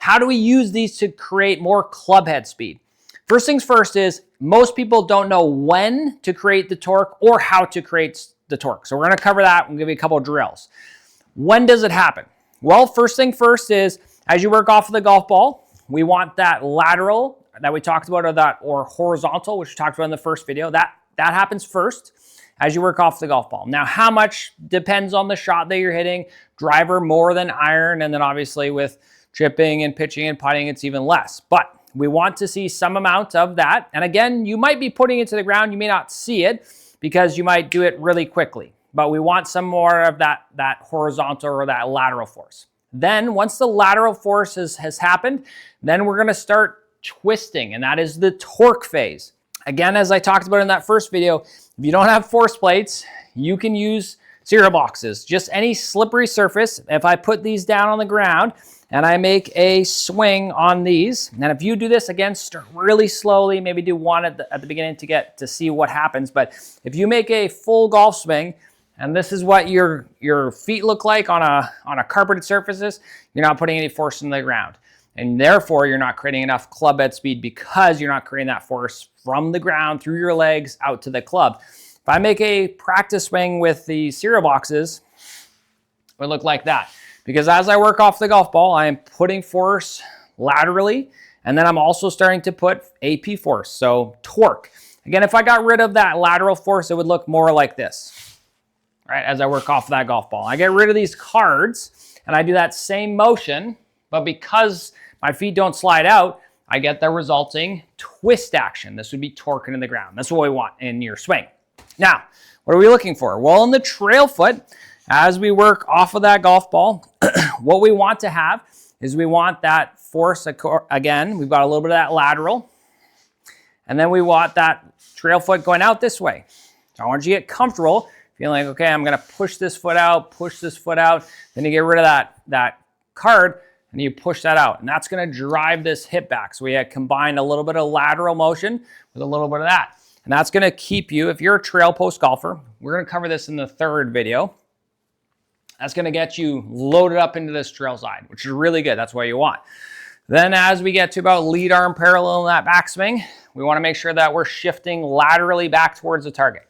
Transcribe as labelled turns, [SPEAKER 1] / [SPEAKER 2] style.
[SPEAKER 1] how do we use these to create more club head speed? First things first is most people don't know when to create the torque or how to create the torque. So we're going to cover that and give you a couple of drills. When does it happen? Well, first thing first is as you work off of the golf ball, we want that lateral that we talked about or horizontal, which we talked about in the first video. That happens first as you work off the golf ball. Now, how much depends on the shot that you're hitting. Driver more than iron, and then obviously with chipping and pitching and putting, it's even less. But we want to see some amount of that. And again, you might be putting it to the ground. You may not see it because you might do it really quickly. But we want some more of that horizontal or that lateral force. Then once the lateral force has happened, then we're going to start twisting, and that is the torque phase. Again, as I talked about in that first video, if you don't have force plates, you can use cereal boxes. Just any slippery surface. If I put these down on the ground and I make a swing on these, and if you do this, again, start really slowly, maybe do one at the beginning to see what happens. But if you make a full golf swing, and this is what your feet look like on a carpeted surfaces, you're not putting any force in the ground. And therefore, you're not creating enough club head speed because you're not creating that force from the ground through your legs out to the club. If I make a practice swing with the cereal boxes, it would look like that. Because as I work off the golf ball, I am putting force laterally, and then I'm also starting to put AP force, so torque. Again, if I got rid of that lateral force, it would look more like this, right, as I work off that golf ball. I get rid of these cards, and I do that same motion, but because my feet don't slide out, I get the resulting twist action. This would be torquing in the ground. That's what we want in your swing. Now, what are we looking for? Well, in the trail foot, as we work off of that golf ball, what we want to have is we want that force, again, we've got a little bit of that lateral, and then we want that trail foot going out this way. So I want you to get comfortable, feeling like, okay, I'm gonna push this foot out, then you get rid of that card, and you push that out, and that's gonna drive this hip back. So we had combined a little bit of lateral motion with a little bit of that. And that's gonna keep you, if you're a trail post golfer, we're gonna cover this in the third video, that's gonna get you loaded up into this trail side, which is really good, that's what you want. Then as we get to about lead arm parallel in that backswing, we wanna make sure that we're shifting laterally back towards the target.